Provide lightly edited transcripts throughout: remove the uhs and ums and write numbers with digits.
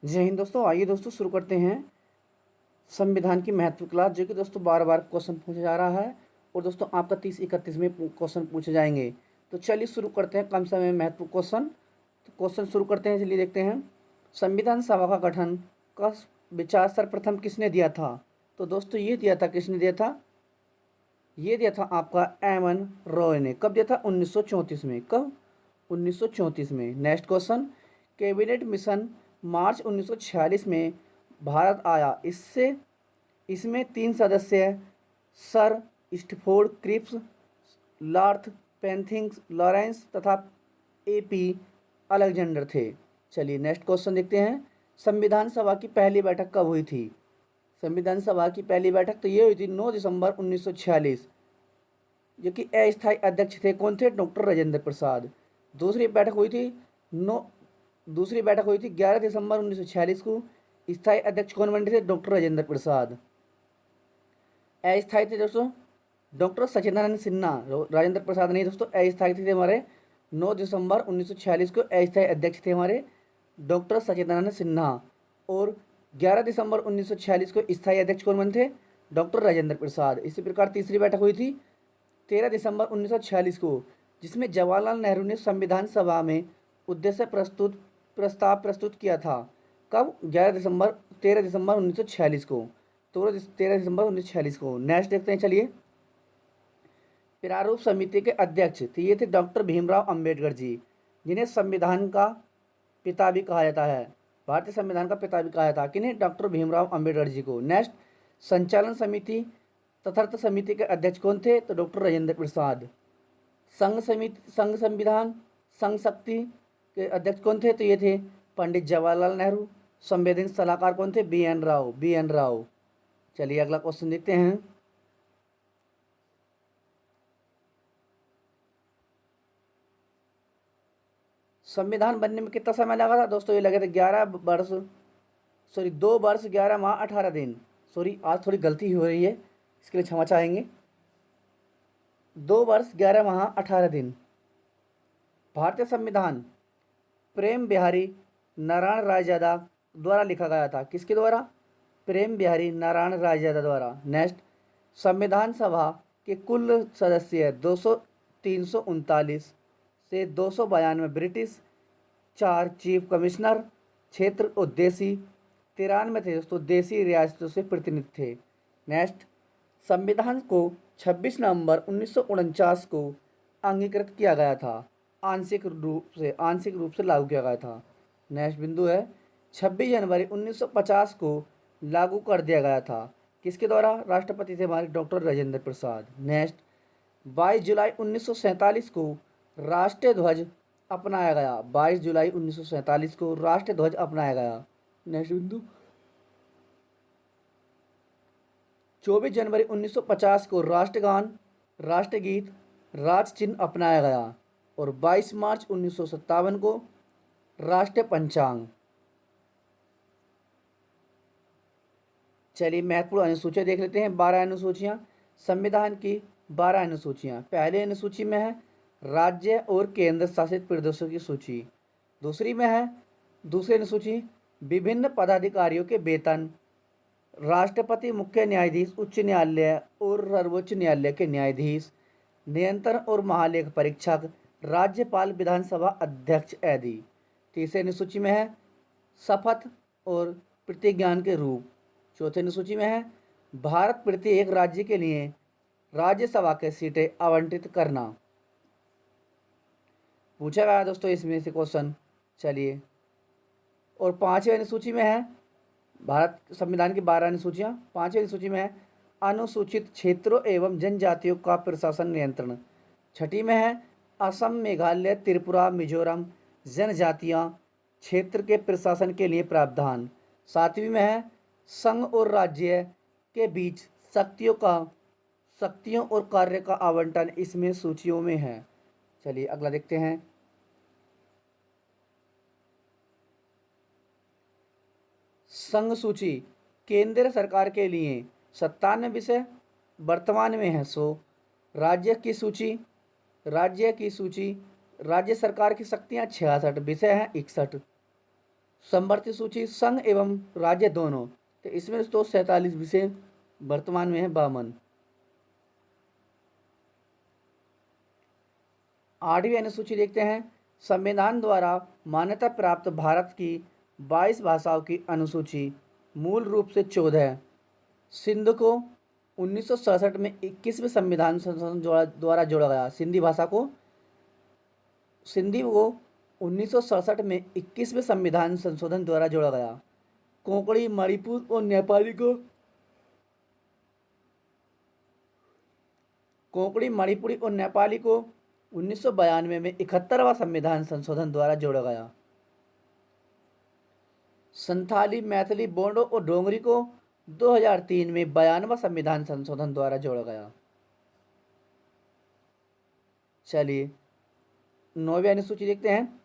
जय हिंद दोस्तों। आइए दोस्तों शुरू करते हैं संविधान की महत्व क्लास, जो कि दोस्तों बार बार क्वेश्चन पूछा जा रहा है और दोस्तों आपका 30-31 में क्वेश्चन पूछे जाएंगे। तो चलिए शुरू करते हैं कम समय में महत्व क्वेश्चन। तो क्वेश्चन शुरू करते हैं, चलिए देखते हैं। संविधान सभा का गठन का विचार सर्वप्रथम किसने दिया था? तो दोस्तों ये दिया था, किसने दिया था? ये दिया था आपका एम.एन. रॉय ने। कब दिया था? 1934 में। कब? 1934 में। Next question, cabinet mission March 1946 में भारत आया, इससे इसमें 3 सदस्य सर स्टैफोर्ड क्रिप्स, लॉर्ड पेंथिंग्स लॉरेंस तथा ए.पी. अलेक्जेंडर थे। चलिए नेक्स्ट क्वेश्चन देखते हैं। संविधान सभा की पहली बैठक कब हुई थी? संविधान सभा की पहली बैठक तो ये हुई थी 9 दिसंबर 1946, जो कि अस्थायी अध्यक्ष थे। कौन थे? डॉक्टर राजेंद्र प्रसाद। दूसरी बैठक हुई थी नौ दूसरी बैठक हुई थी 11 दिसंबर 1946 को। स्थायी अध्यक्ष कौन बने थे? डॉक्टर राजेंद्र प्रसाद। अस्थायी थे दोस्तों डॉक्टर सच्चिदानंद सिन्हा। राजेंद्र प्रसाद नहीं दोस्तों, अस्थायी थे हमारे। 9 दिसंबर 1946 को अस्थायी अध्यक्ष थे हमारे डॉक्टर सच्चिदानंद सिन्हा। और 11 दिसंबर 1946 को स्थायी अध्यक्ष कौन बने थे? डॉक्टर राजेंद्र प्रसाद। इसी प्रकार तीसरी बैठक हुई थी 13 दिसंबर 1946 को, जिसमें जवाहरलाल नेहरू ने संविधान सभा में उद्देश्य प्रस्ताव प्रस्तुत किया था। कब? 13 दिसंबर 1946 को। तो 13 दिसंबर 1946 को। नेक्स्ट देखते हैं, चलिए। प्रारूप समिति के अध्यक्ष थे, ये थे डॉक्टर भीमराव अंबेडकर जी, जिन्हें संविधान का पिता भी कहा जाता है। भारतीय संविधान का पिता भी कहा जाता है किन्हें? डॉक्टर भीमराव अंबेडकर जी को। नेक्स्ट, संचालन समिति तथार्थ समिति के अध्यक्ष कौन थे? तो डॉक्टर राजेंद्र प्रसाद। संघ संविधान संघ शक्ति के अध्यक्ष कौन थे? तो ये थे पंडित जवाहरलाल नेहरू। संवैधानिक सलाहकार कौन थे? बी.एन. राव। चलिए अगला क्वेश्चन देखते हैं। संविधान बनने में कितना समय लगा था? दोस्तों ये लगे थे 2 वर्ष 11 माह 18 दिन। सॉरी, आज थोड़ी गलती हो रही है, इसके लिए क्षमा चाहेंगे। 2 वर्ष 11 माह 18 दिन। भारतीय संविधान प्रेम बिहारी नारायण रायजादा द्वारा लिखा गया था। किसके द्वारा? प्रेम बिहारी नारायण रायजादा द्वारा। नेक्स्ट, संविधान सभा के कुल सदस्य 339 से 292 ब्रिटिश, 4 चीफ कमिश्नर क्षेत्र और देसी 93 थे दोस्तों, देसी रियासतों से प्रतिनिधि थे। नेक्स्ट, संविधान को 26 नवंबर 1949 को अंगीकृत किया गया था। आंशिक रूप से लागू किया गया था। नेक्स्ट बिंदु है 26 जनवरी 1950 को लागू कर दिया गया था। किसके द्वारा? राष्ट्रपति थे हमारे डॉक्टर राजेंद्र प्रसाद। नेक्स्ट, 22 जुलाई 1947 को राष्ट्रीय ध्वज अपनाया गया। 22 जुलाई 1947 को राष्ट्रीय ध्वज अपनाया गया। नेक्स्ट बिंदु, 24 जनवरी 1950 को राष्ट्रगान, राष्ट्रगीत, राज चिन्ह अपनाया गया। और 22 मार्च 1957 को राष्ट्रीय पंचांग। चलिए महत्वपूर्ण अनुसूचियाँ देख लेते हैं। 12 अनुसूचियाँ, संविधान की 12 अनुसूचियाँ। पहले अनुसूची में है राज्य और केंद्र शासित प्रदेशों की सूची। दूसरी अनुसूची विभिन्न पदाधिकारियों के वेतन, राष्ट्रपति, मुख्य न्यायाधीश, उच्च न्यायालय और सर्वोच्च न्यायालय के न्यायाधीश, नियंत्रण और महालेख परीक्षक, राज्यपाल, विधानसभा अध्यक्ष आदि। तीसरी अनुसूची में है शपथ और प्रतिज्ञान के रूप। चौथी अनुसूची में है भारत प्रत्येक राज्य के लिए राज्यसभा के सीटें आवंटित करना। पूछा गया दोस्तों इसमें से क्वेश्चन। चलिए, और पांचवी अनुसूची में है भारत संविधान की 12 अनुसूचियाँ। पांचवी अनुसूची में है अनुसूचित क्षेत्रों एवं जनजातियों का प्रशासन नियंत्रण। छठी में है असम, मेघालय, त्रिपुरा, मिजोरम जनजातियाँ क्षेत्र के प्रशासन के लिए प्रावधान। सातवीं में है संघ और राज्य के बीच शक्तियों और कार्य का आवंटन इसमें सूचियों में है। चलिए अगला देखते हैं। संघ सूची केंद्र सरकार के लिए 97 विषय वर्तमान में है 100। राज्य की सूची राज्य सरकार की शक्तियाँ 66 विषय हैं 61। समवर्ती सूची संघ एवं राज्य दोनों, तो इसमें दोस्तों 47 विषय वर्तमान में है 52। 8वीं अनुसूची देखते हैं। संविधान द्वारा मान्यता प्राप्त भारत की 22 भाषाओं की अनुसूची मूल रूप से 14 है। सिंध को 1967 में 21वें संविधान संशोधन द्वारा जोड़ा गया। सिंधी को 1967 में 21वें संविधान संशोधन द्वारा जोड़ा गया। कोंकणी, मणिपुरी और नेपाली को 1992 में 71वां संविधान संशोधन द्वारा जोड़ा गया। संथाली, मैथिली, बोडो और डोगरी को 2003 में 92वां संविधान संशोधन द्वारा जोड़ा गया। चलिए 9वीं अनुसूची देखते हैं।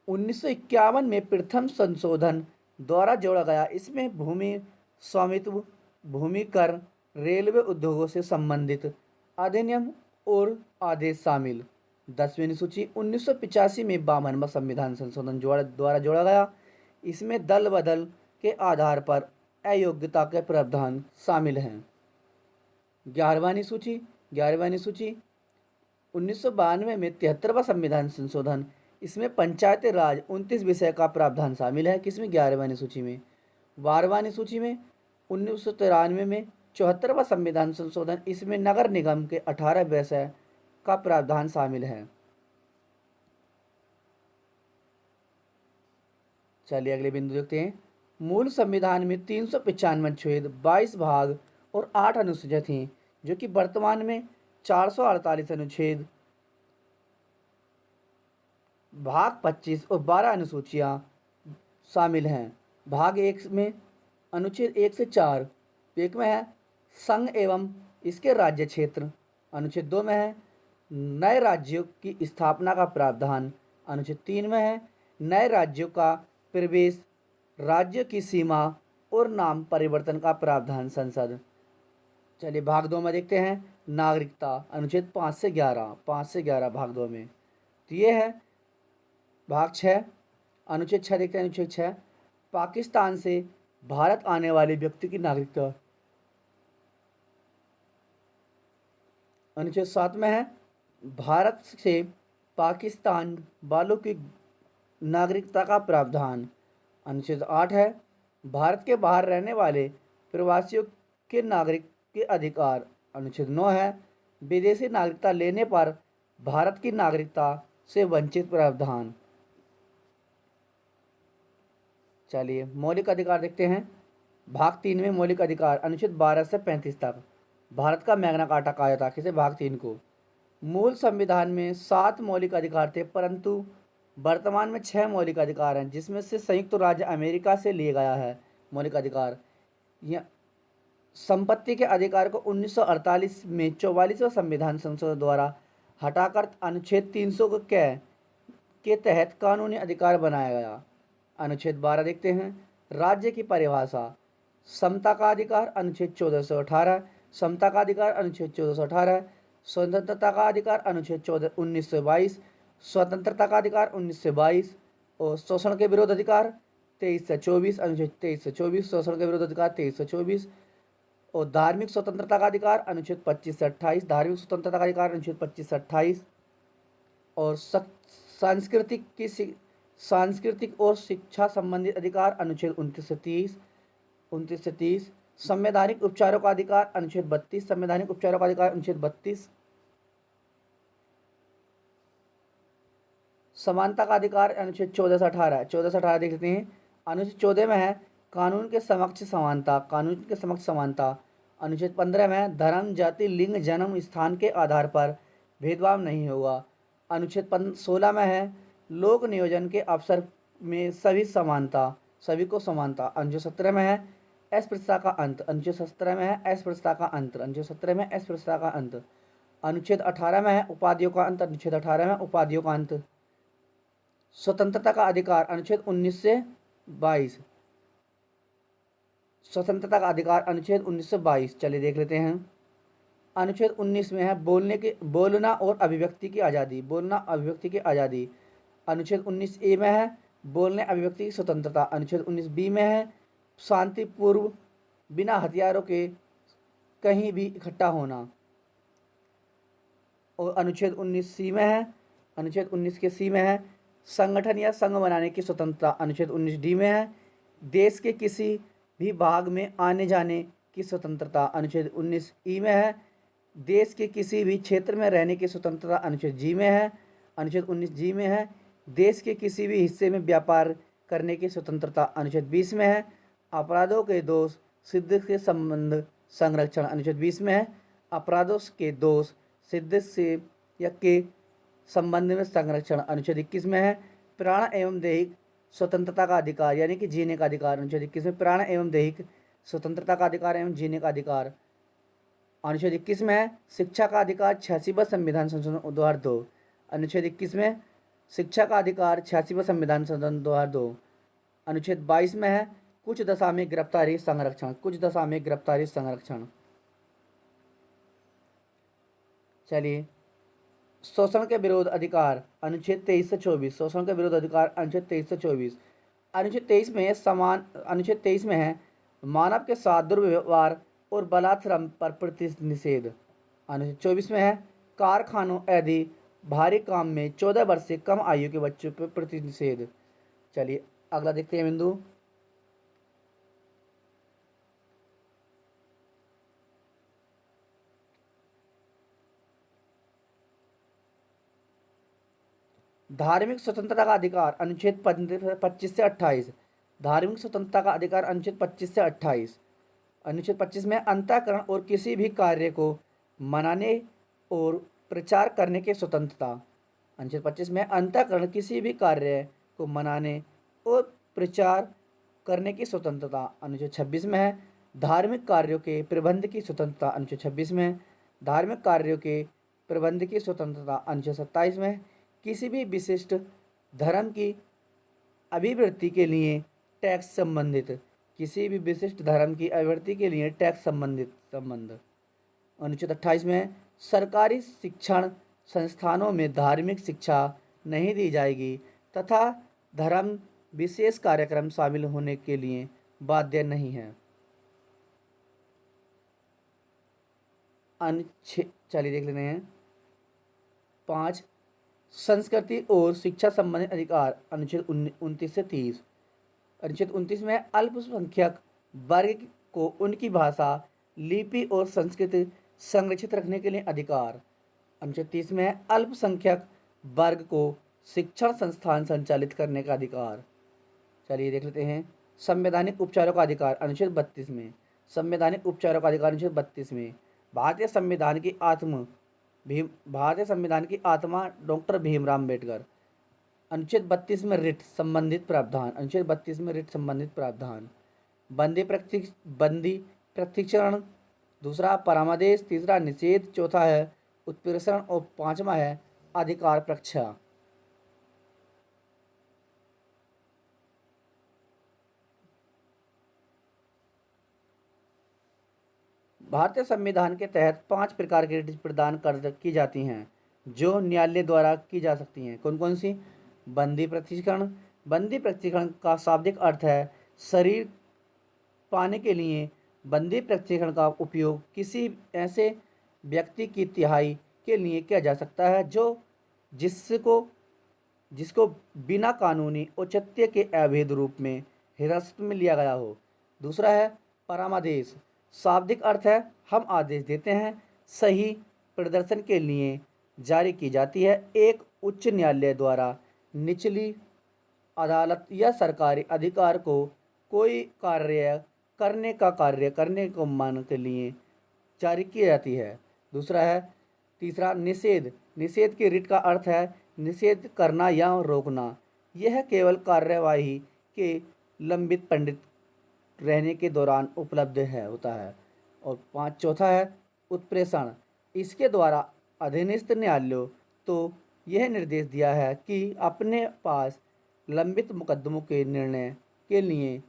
1951 में प्रथम संशोधन द्वारा जोड़ा गया। इसमें भूमि स्वामित्व, भूमि कर, रेलवे उद्योगों से संबंधित अधिनियम और आदेश शामिल। 10वीं अनुसूची 1985 में 52वां संविधान संशोधन द्वारा जोड़ा गया। इसमें दल बदल के आधार पर अयोग्यता के प्रावधान शामिल हैं। 11वीं अनुसूची 1992 में 73वां संविधान संशोधन। इसमें पंचायती राज 29 विषय का प्रावधान शामिल है। किसमें? 11वीं अनुसूची में। 12वीं अनुसूची में 1993 में 74वां संविधान संशोधन। इसमें नगर निगम के 18 विषय का प्रावधान शामिल है। चलिए अगले बिंदु देखते हैं। मूल संविधान में 395 अनुच्छेद, 22 भाग और 8 अनुसूचियां थीं, जो कि वर्तमान में 448 अनुच्छेद, भाग 25 और 12 अनुसूचियां शामिल हैं। भाग 1 में अनुच्छेद 1 से 4 एक में है संघ एवं इसके राज्य क्षेत्र। अनुच्छेद 2 में है नए राज्यों की स्थापना का प्रावधान। अनुच्छेद 3 में है नए राज्यों का प्रवेश, राज्य की सीमा और नाम परिवर्तन का प्रावधान संसद। चलिए भाग 2 में देखते हैं नागरिकता। अनुच्छेद 5 से 11 भाग 2 में। तो ये है भाग 6। अनुच्छेद 6 देखते हैं। अनुच्छेद 6 पाकिस्तान से भारत आने वाले व्यक्ति की नागरिकता। अनुच्छेद 7 में है भारत से पाकिस्तान वालों की नागरिकता का प्रावधान। अनुच्छेद 8 है भारत के बाहर रहने वाले प्रवासियों के नागरिक के अधिकार। अनुच्छेद 9 है विदेशी नागरिकता लेने पर भारत की नागरिकता से वंचित प्रावधान। चलिए मौलिक अधिकार देखते हैं। भाग 3 में मौलिक अधिकार अनुच्छेद 12 से 35 तक भारत का मैग्ना कार्टा कहा जाता है किसे? भाग 3 को। मूल संविधान में 7 मौलिक अधिकार थे, परंतु वर्तमान में 6 मौलिक अधिकार हैं, जिसमें से संयुक्त राज्य अमेरिका से लिया गया है मौलिक अधिकार। यह संपत्ति के अधिकार को 1948 में 44वां संविधान संशोधन द्वारा हटाकर अनुच्छेद 300 के तहत कानूनी अधिकार बनाया गया। अनुच्छेद 12 देखते हैं राज्य की परिभाषा। समता का अधिकार अनुच्छेद 1418, समता का अधिकार अनुच्छेद 1418, स्वतंत्रता का अधिकार अनुच्छेद 1922, स्वतंत्रता का अधिकार 1922 और शोषण के विरोध अधिकार 23 से 24, अनुच्छेद 23 से 24, शोषण के विरोध अधिकार 23 से 24 और धार्मिक स्वतंत्रता का अधिकार अनुच्छेद 25 से 28, धार्मिक स्वतंत्रता का अधिकार अनुच्छेद 25 से 28 और सांस्कृतिक और शिक्षा संबंधित अधिकार अनुच्छेद 29 से 30, संवैधानिक उपचारों का अधिकार अनुच्छेद 32, संवैधानिक उपचारों का अधिकार अनुच्छेद 32, समानता का अधिकार अनुच्छेद 14 से 18 देख लेते हैं। अनुच्छेद 14 में है कानून के समक्ष समानता। अनुच्छेद 15 में है धर्म, जाति, लिंग, जन्म स्थान के आधार पर भेदभाव नहीं होगा। अनुच्छेद 16 में है लोक नियोजन के अवसर में सभी को समानता। अनुच्छेद 17 में है अस्पृश्यता का अंत। अनुच्छेद 17 में है अस्पृश्यता का अंत। अनुच्छेद 17 में अस्पृश्यता का अंत। अनुच्छेद 18 में है उपाधियों का अंत। अनुच्छेद 18 में उपाधियों का अंत। स्वतंत्रता का अधिकार अनुच्छेद 19 से 22, स्वतंत्रता का अधिकार अनुच्छेद 19 से 22। चलिए देख लेते हैं। अनुच्छेद 19 में है बोलना और अभिव्यक्ति की आज़ादी। अनुच्छेद 19 ए में है बोलने अभिव्यक्ति की स्वतंत्रता अनुच्छेद 19 बी में है। शांतिपूर्व बिना हथियारों के कहीं भी इकट्ठा होना और अनुच्छेद 19 सी में है। अनुच्छेद 19 के सी में है संगठन या संघ बनाने की स्वतंत्रता अनुच्छेद 19 डी में है। देश के किसी भी भाग में आने जाने की स्वतंत्रता अनुच्छेद 19 ई में है। देश के किसी भी क्षेत्र में रहने की स्वतंत्रता अनुच्छेद जी में है। अनुच्छेद 19 जी में है देश के किसी भी हिस्से में व्यापार करने की स्वतंत्रता अनुच्छेद 20 में है। अपराधों के दोष सिद्ध के संबंध संरक्षण अनुच्छेद 20 में है। अपराधों के दोष सिद्ध से या के संबंध में संरक्षण अनुच्छेद 21 में है। प्राण एवं दैहिक स्वतंत्रता का अधिकार यानी कि जीने का अधिकार अनुच्छेद 21 में। प्राण एवं दैहिक स्वतंत्रता का अधिकार एवं जीने का अधिकार अनुच्छेद 21 में है। शिक्षा का अधिकार 86वां संविधान संशोधन 2002 अनुच्छेद 21 में। शिक्षा का अधिकार 86वां संविधान संशोधन 2002 अनुच्छेद 22 में है। कुछ दशा में गिरफ्तारी संरक्षण कुछ दशा में गिरफ्तारी संरक्षण। चलिए शोषण के विरोध अधिकार अनुच्छेद 23 से 24। शोषण के विरोध अधिकार अनुच्छेद 23 से 24। अनुच्छेद 23 में समान अनुच्छेद 23 में है मानव के साथ दुर्व्यवहार और बलात्संग पर निषेध। अनुच्छेद 24 में है कारखानों आदि भारी काम में 14 वर्ष से कम आयु के बच्चों पर निषेध। चलिए अगला देखते हैं बिंदु। धार्मिक स्वतंत्रता का अधिकार अनुच्छेद 25 से 28। धार्मिक स्वतंत्रता का अधिकार अनुच्छेद 25 से 28। अनुच्छेद 25 में अंतःकरण और किसी भी कार्य को मनाने और प्रचार करने की स्वतंत्रता। अनुच्छेद 25 में अंतःकरण किसी भी कार्य को मनाने और प्रचार करने की स्वतंत्रता। अनुच्छेद 26 में है धार्मिक कार्यों के प्रबंध की स्वतंत्रता। अनुच्छेद 26 में धार्मिक कार्यों के प्रबंध की स्वतंत्रता। अनुच्छेद 27 में किसी भी विशिष्ट धर्म की अभिवृद्धि के लिए टैक्स संबंधित किसी भी विशिष्ट धर्म की अभिवृद्धि के लिए टैक्स संबंधित संबंध। अनुच्छेद 28 में सरकारी शिक्षण संस्थानों में धार्मिक शिक्षा नहीं दी जाएगी तथा धर्म विशेष कार्यक्रम शामिल होने के लिए बाध्य नहीं है। चलिए देख लेते हैं 5 संस्कृति और शिक्षा संबंधी अधिकार अनुच्छेद 29 से 30। अनुच्छेद 29 में अल्पसंख्यक वर्ग को उनकी भाषा लिपि और संस्कृति संरक्षित रखने के लिए अधिकार। अनुच्छेद 30 में अल्पसंख्यक वर्ग को शिक्षण संस्थान संचालित करने का अधिकार। चलिए देख लेते हैं संवैधानिक उपचारों का अधिकार अनुच्छेद 32 में। संवैधानिक उपचारों का अधिकार अनुच्छेद 32 में भारतीय संविधान की आत्मा डॉक्टर भीमराव अम्बेडकर। अनुच्छेद 32 में रिट संबंधित प्रावधान। अनुच्छेद 32 में रिट संबंधित प्रावधान। बंदी प्रशिक्षण, दूसरा परामर्श, तीसरा निषेध, चौथा है उत्प्रेषण और पांचवा है अधिकार परीक्षा। भारतीय संविधान के तहत 5 प्रकार की रिट प्रदान की जाती हैं जो न्यायालय द्वारा की जा सकती हैं। कौन कौन सी? बंदी प्रशिक्षण। बंदी प्रशिक्षण का शाब्दिक अर्थ है शरीर पाने के लिए बंदी प्रशिक्षण का उपयोग किसी ऐसे व्यक्ति की तिहाई के लिए किया जा सकता है जो जिसको बिना कानूनी औचित्य के अवैध रूप में हिरासत में लिया गया हो। दूसरा है परामर्श। शाब्दिक अर्थ है हम आदेश देते हैं, सही प्रदर्शन के लिए जारी की जाती है। एक उच्च न्यायालय द्वारा निचली अदालत या सरकारी अधिकार को कोई कार्य करने को मान के लिए जारी की जाती है। तीसरा निषेध। निषेध की रिट का अर्थ है निषेध करना या रोकना। यह केवल कार्यवाही के लंबित पंडित रहने के दौरान उपलब्ध होता है। और चौथा है उत्प्रेषण। इसके द्वारा अधीनस्थ न्यायालयों तो यह निर्देश दिया है कि अपने पास लंबित मुकदमों के निर्णय के लिए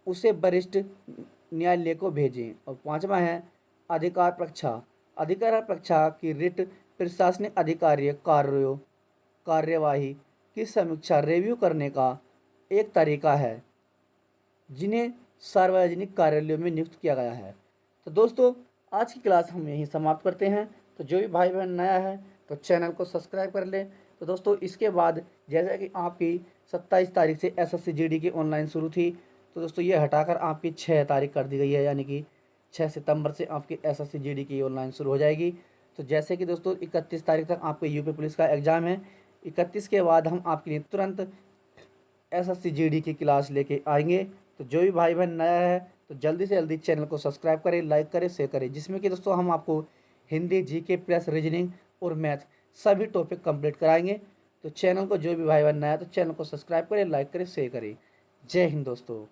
उसे वरिष्ठ न्यायालय को भेजें। और पांचवा है अधिकार परीक्षा। अधिकार परीक्षा की रिट प्रशासनिक अधिकारी कार्यवाही की समीक्षा रिव्यू करने का एक तरीका है जिन्हें सार्वजनिक कार्यालयों में नियुक्त किया गया है। तो दोस्तों आज की क्लास हम यहीं समाप्त करते हैं। तो जो भी भाई बहन नया है तो चैनल को सब्सक्राइब कर ले। तो दोस्तों इसके बाद जैसा कि आपकी 27 तारीख से एसएससी जीडी की ऑनलाइन शुरू थी, तो दोस्तों ये हटाकर आपकी 6 तारीख कर दी गई है, यानी कि 6 सितंबर से आपकी एसएससी जीडी की ऑनलाइन शुरू हो जाएगी। तो जैसे कि दोस्तों 31 तारीख तक आपके यूपी पुलिस का एग्ज़ाम है, 31 के बाद हम आपके लिए तुरंत एसएससी जीडी की क्लास लेके आएंगे। तो जो भी भाई बहन नया है तो जल्दी से जल्दी चैनल को सब्सक्राइब करें, लाइक करें, शेयर करें, जिसमें कि दोस्तों हम आपको हिंदी, जीके प्लस रीजनिंग और मैथ सभी टॉपिक कंप्लीट कराएंगे। तो चैनल को जो भी भाई बहन नया है तो चैनल को सब्सक्राइब करें, लाइक करें, शेयर करें। जय हिंद दोस्तों।